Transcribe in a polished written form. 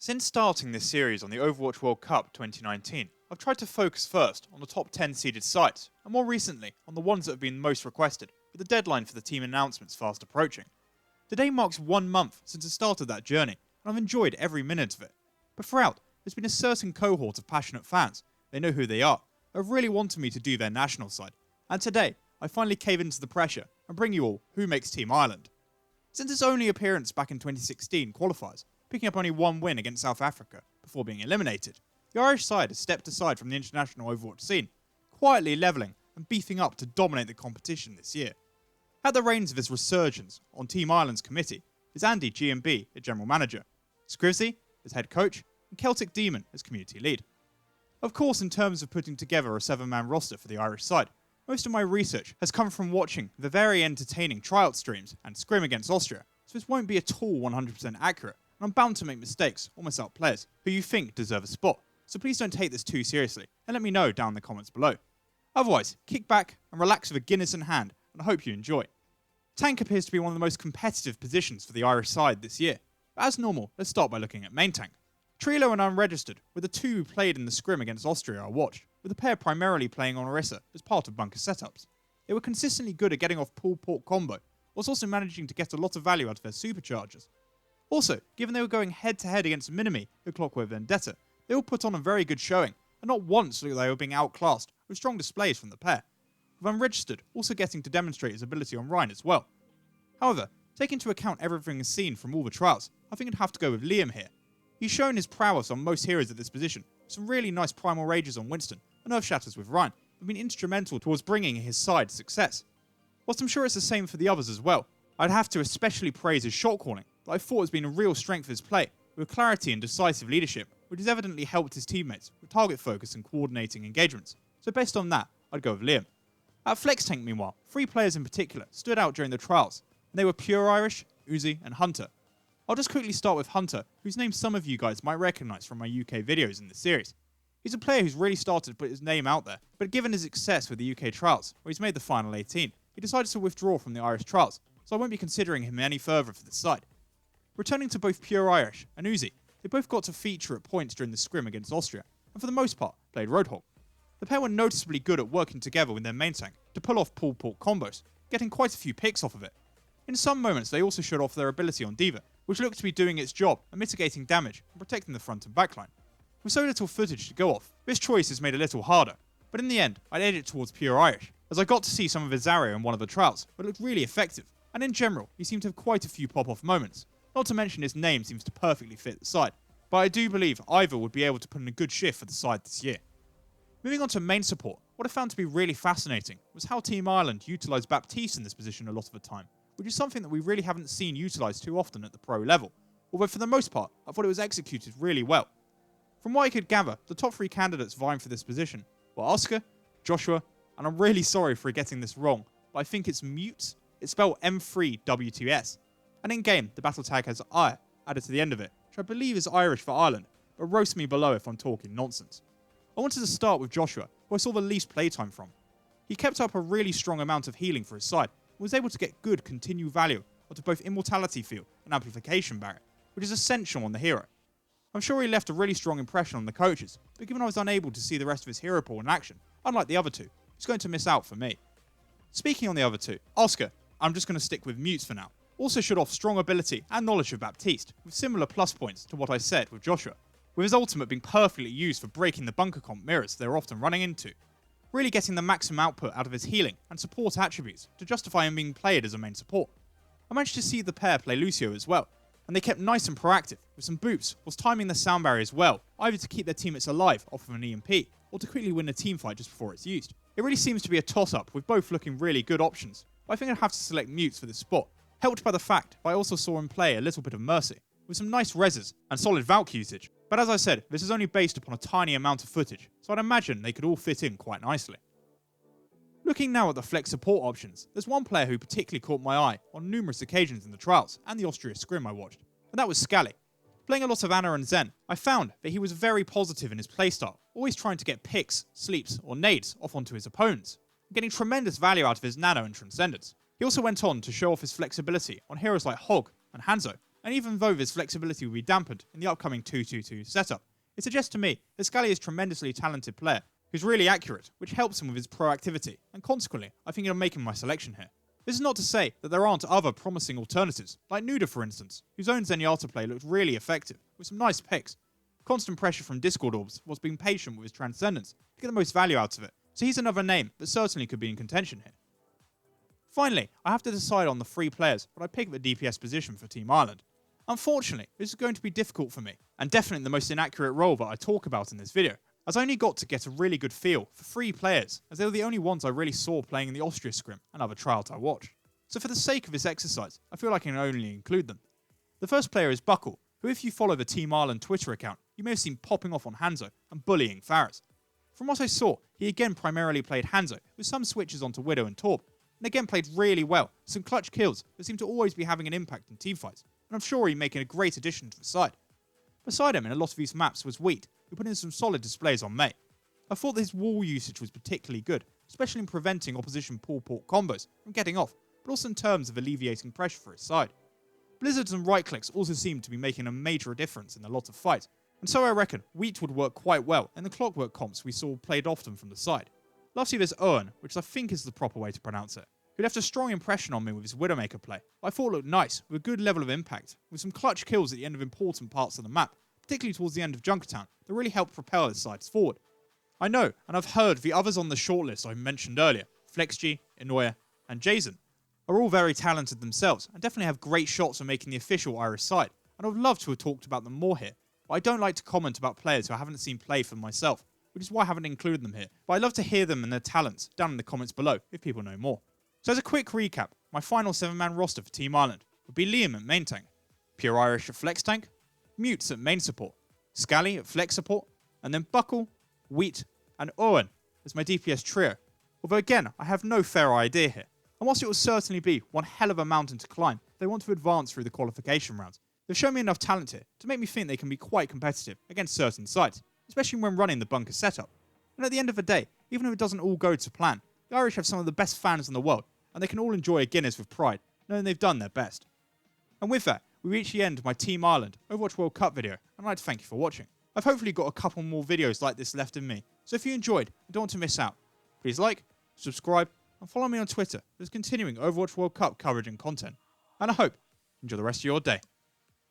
Since starting this series on the Overwatch World Cup 2019, I've tried to focus first on the top 10 seeded sites, and more recently on the ones that have been most requested, with the deadline for the team announcements fast approaching. Today marks 1 month since I started that journey, and I've enjoyed every minute of it. But throughout, there's been a certain cohort of passionate fans, they know who they are, who have really wanted me to do their national side, and today, I finally cave into the pressure and bring you all who makes Team Ireland. Since its only appearance back in 2016 qualifiers, picking up only one win against South Africa before being eliminated, the Irish side has stepped aside from the international Overwatch scene, quietly levelling and beefing up to dominate the competition this year. At the reins of his resurgence on Team Ireland's committee is Andy G&B as general manager, Scrivsy as head coach, and Celtic Demon as community lead. Of course, in terms of putting together a 7-man roster for the Irish side, most of my research has come from watching the very entertaining tryout streams and scrim against Austria, so this won't be at all 100% accurate, and I'm bound to make mistakes or miss out players who you think deserve a spot, so please don't take this too seriously and let me know down in the comments below. Otherwise, kick back and relax with a Guinness in hand, and I hope you enjoy. Tank appears to be one of the most competitive positions for the Irish side this year, but as normal, let's start by looking at main tank. Trilo and Unregistered were the two who played in the scrim against Austria I watched, with the pair primarily playing on Orisa as part of bunker setups. They were consistently good at getting off pull-port combo, whilst also managing to get a lot of value out of their superchargers. Also, given they were going head-to-head against Minimi who Clockwork Vendetta, they all put on a very good showing, and not once looked they were being outclassed, with strong displays from the pair, with Unregistered also getting to demonstrate his ability on Rhine as well. However, taking into account everything seen from all the trials, I think I'd have to go with Liam here. He's shown his prowess on most heroes at this position, with some really nice primal rages on Winston and Earth Shatters with Rhine, have been instrumental towards bringing his side success. Whilst I'm sure it's the same for the others as well, I'd have to especially praise his shot calling, that I thought has been a real strength of his play, with clarity and decisive leadership, which has evidently helped his teammates with target focus and coordinating engagements, so based on that, I'd go with Liam. At Flex Tank meanwhile, 3 players in particular stood out during the trials, and they were Pure Irish, Uzi and Hunter. I'll just quickly start with Hunter, whose name some of you guys might recognise from my UK videos in this series. He's a player who's really started to put his name out there, but given his success with the UK trials, where he's made the final 18, he decided to withdraw from the Irish trials, so I won't be considering him any further for this side. Returning to both Pure Irish and Uzi, they both got to feature at points during the scrim against Austria, and for the most part, played Roadhog. The pair were noticeably good at working together with their main tank to pull off pull-port combos, getting quite a few picks off of it. In some moments, they also showed off their ability on D.Va, which looked to be doing its job and mitigating damage and protecting the front and backline. With so little footage to go off, this choice is made a little harder, but in the end, I'd edge it towards Pure Irish, as I got to see some of his Zarya in one of the trials, but looked really effective, and in general, he seemed to have quite a few pop-off moments, not to mention his name seems to perfectly fit the side, but I do believe either would be able to put in a good shift for the side this year. Moving on to main support, what I found to be really fascinating was how Team Ireland utilised Baptiste in this position a lot of the time, which is something that we really haven't seen utilised too often at the pro level, although for the most part, I thought it was executed really well. From what I could gather, the top 3 candidates vying for this position were Oscar, Joshua, and I'm really sorry for getting this wrong, but I think it's Mute, it's spelled M3W2S, and in game, the battle tag has I added to the end of it, which I believe is Irish for Ireland, but roast me below if I'm talking nonsense. I wanted to start with Joshua, who I saw the least playtime from. He kept up a really strong amount of healing for his side, and was able to get good continued value onto both Immortality Field and Amplification Barrier, which is essential on the hero. I'm sure he left a really strong impression on the coaches, but given I was unable to see the rest of his hero pool in action, unlike the other 2, he's going to miss out for me. Speaking on the other 2, Oscar, I'm just going to stick with Mutes for now, also showed off strong ability and knowledge of Baptiste, with similar plus points to what I said with Joshua, with his ultimate being perfectly used for breaking the bunker comp mirrors they're often running into, really getting the maximum output out of his healing and support attributes to justify him being played as a main support. I managed to see the pair play Lucio as well, and they kept nice and proactive, with some boots, whilst timing the sound barrier as well, either to keep their teammates alive off of an EMP, or to quickly win a teamfight just before it's used. It really seems to be a toss-up, with both looking really good options, but I think I'd have to select Mutes for this spot, helped by the fact that I also saw him play a little bit of Mercy, with some nice reses and solid Valk usage, but as I said, this is only based upon a tiny amount of footage, so I'd imagine they could all fit in quite nicely. Looking now at the flex support options, there's one player who particularly caught my eye on numerous occasions in the trials and the Austria scrim I watched, and that was Scally. Playing a lot of Ana and Zen, I found that he was very positive in his playstyle, always trying to get picks, sleeps, or nades off onto his opponents, getting tremendous value out of his nano and transcendence. He also went on to show off his flexibility on heroes like Hog and Hanzo, and even though this flexibility will be dampened in the upcoming 2-2-2 setup, it suggests to me that Scally is a tremendously talented player who's really accurate, which helps him with his proactivity, and consequently, I think I'm making my selection here. This is not to say that there aren't other promising alternatives, like Nuda for instance, whose own Zenyatta play looked really effective, with some nice picks. Constant pressure from Discord Orbs was being patient with his Transcendence to get the most value out of it, so he's another name that certainly could be in contention here. Finally, I have to decide on the 3 players that I pick at the DPS position for Team Ireland. Unfortunately, this is going to be difficult for me, and definitely the most inaccurate role that I talk about in this video, as I only got to get a really good feel for 3 players, as they were the only ones I really saw playing in the Austria scrim and other trials I watched. So for the sake of this exercise, I feel like I can only include them. The first player is Buckle, who if you follow the Team Ireland Twitter account, you may have seen popping off on Hanzo and bullying Faris. From what I saw, he again primarily played Hanzo, with some switches onto Widow and Torb, and again played really well, some clutch kills that seem to always be having an impact in teamfights, and I'm sure he's making a great addition to the side. Beside him in a lot of these maps was Wheat, who put in some solid displays on May. I thought that his wall usage was particularly good, especially in preventing opposition pull port combos from getting off, but also in terms of alleviating pressure for his side. Blizzards and right clicks also seemed to be making a major difference in a lot of fights, and so I reckon Wheat would work quite well in the Clockwork comps we saw played often from the side. Lastly there's Owen, which I think is the proper way to pronounce it, who left a strong impression on me with his Widowmaker play, I thought looked nice, with a good level of impact, with some clutch kills at the end of important parts of the map, particularly towards the end of Junkertown, that really helped propel his sides forward. I know, and I've heard the others on the shortlist I mentioned earlier, FlexG, Inoya, and Jason, are all very talented themselves, and definitely have great shots for making the official Irish side, and I would love to have talked about them more here, but I don't like to comment about players who I haven't seen play for myself, which is why I haven't included them here, but I'd love to hear them and their talents down in the comments below, if people know more. So as a quick recap, my final 7-man roster for Team Ireland would be Liam at main tank, Pure Irish at flex tank, Mutes at main support, Scally at flex support, and then Buckle, Wheat, and Owen as my DPS trio, although again, I have no fair idea here. And whilst it will certainly be one hell of a mountain to climb if they want to advance through the qualification rounds, they've shown me enough talent here to make me think they can be quite competitive against certain sides, especially when running the bunker setup. And at the end of the day, even if it doesn't all go to plan, the Irish have some of the best fans in the world, and they can all enjoy a Guinness with pride, knowing they've done their best. And with that, we reach the end of my Team Ireland Overwatch World Cup video, and I'd like to thank you for watching. I've hopefully got a couple more videos like this left in me, so if you enjoyed and don't want to miss out, please like, subscribe, and follow me on Twitter. There's continuing Overwatch World Cup coverage and content. And I hope you enjoy the rest of your day.